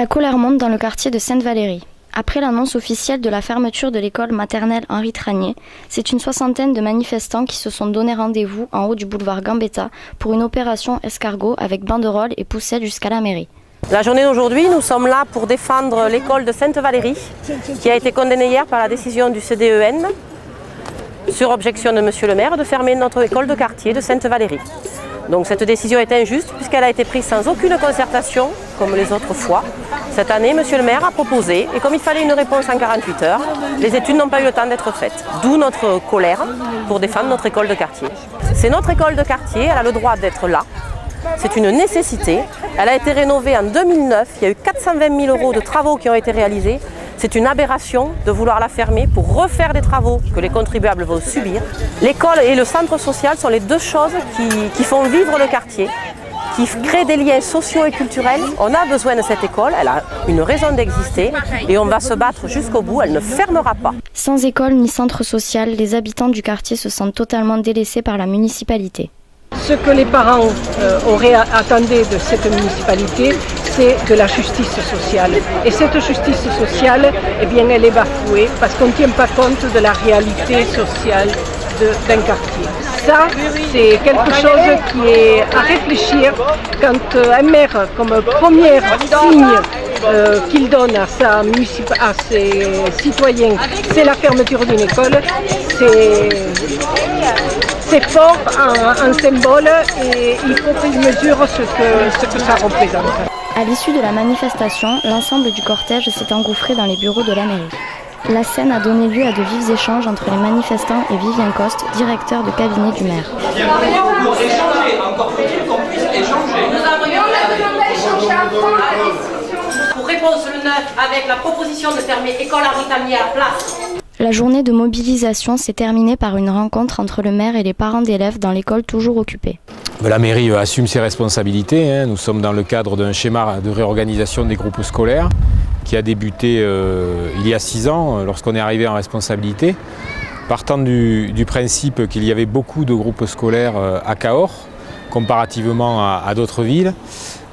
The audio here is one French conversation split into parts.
La colère monte dans le quartier de Sainte-Valérie. Après l'annonce officielle de la fermeture de l'école maternelle Henri Tranier, c'est une soixantaine de manifestants qui se sont donné rendez-vous en haut du boulevard Gambetta pour une opération escargot avec banderoles et poussettes jusqu'à la mairie. La journée d'aujourd'hui, nous sommes là pour défendre l'école de Sainte-Valérie qui a été condamnée hier par la décision du CDEN sur objection de Monsieur le maire de fermer notre école de quartier de Sainte-Valérie. Donc cette décision est injuste puisqu'elle a été prise sans aucune concertation comme les autres fois. Cette année, Monsieur le maire a proposé et comme il fallait une réponse en 48 heures, les études n'ont pas eu le temps d'être faites. D'où notre colère pour défendre notre école de quartier. C'est notre école de quartier, elle a le droit d'être là. C'est une nécessité. Elle a été rénovée en 2009. Il y a eu 420 000 € de travaux qui ont été réalisés. C'est une aberration de vouloir la fermer pour refaire des travaux que les contribuables vont subir. L'école et le centre social sont les deux choses qui font vivre le quartier, qui créent des liens sociaux et culturels. On a besoin de cette école, elle a une raison d'exister et on va se battre jusqu'au bout, elle ne fermera pas. Sans école ni centre social, les habitants du quartier se sentent totalement délaissés par la municipalité. Ce que les parents attendaient de cette municipalité, c'est de la justice sociale. Et cette justice sociale, eh bien, elle est bafouée parce qu'on ne tient pas compte de la réalité sociale d'un quartier. Ça, c'est quelque chose qui est à réfléchir quand un maire, comme premier signe qu'il donne à ses citoyens, c'est la fermeture d'une école, c'est fort un symbole et il faut qu'ils mesurent ce que ça représente. À l'issue de la manifestation, l'ensemble du cortège s'est engouffré dans les bureaux de la mairie. La scène a donné lieu à de vifs échanges entre les manifestants et Vivien Coste, directeur de cabinet du maire. Pour échanger, encore faut-il qu'on puisse échanger. Pour répondre le 9 avec la proposition de fermer école Henri Tranier à la place. La journée de mobilisation s'est terminée par une rencontre entre le maire et les parents d'élèves dans l'école toujours occupée. La mairie assume ses responsabilités. Nous sommes dans le cadre d'un schéma de réorganisation des groupes scolaires qui a débuté il y a 6 ans lorsqu'on est arrivé en responsabilité. Partant du principe qu'il y avait beaucoup de groupes scolaires à Cahors, comparativement à d'autres villes,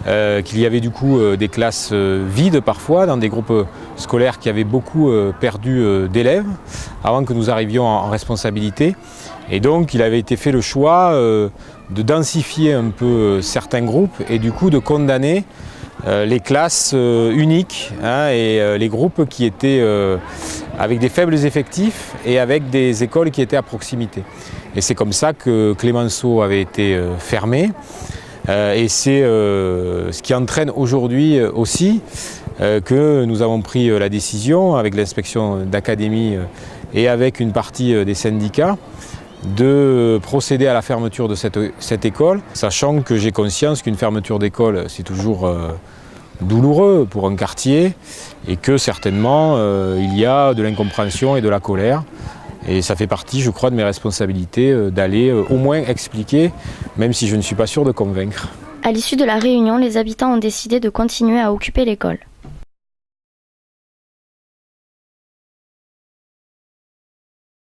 qu'il y avait du coup des classes vides parfois dans des groupes scolaires qui avaient beaucoup perdu d'élèves avant que nous arrivions en responsabilité. Et donc il avait été fait le choix de densifier un peu certains groupes et du coup de condamner les classes uniques et les groupes qui étaient avec des faibles effectifs et avec des écoles qui étaient à proximité. Et c'est comme ça que Clémenceau avait été fermé. Et c'est ce qui entraîne aujourd'hui aussi que nous avons pris la décision avec l'inspection d'académie et avec une partie des syndicats de procéder à la fermeture de cette école, sachant que j'ai conscience qu'une fermeture d'école c'est toujours douloureux pour un quartier et que certainement il y a de l'incompréhension et de la colère. Et ça fait partie, je crois, de mes responsabilités d'aller au moins expliquer, même si je ne suis pas sûr de convaincre. À l'issue de la réunion, les habitants ont décidé de continuer à occuper l'école.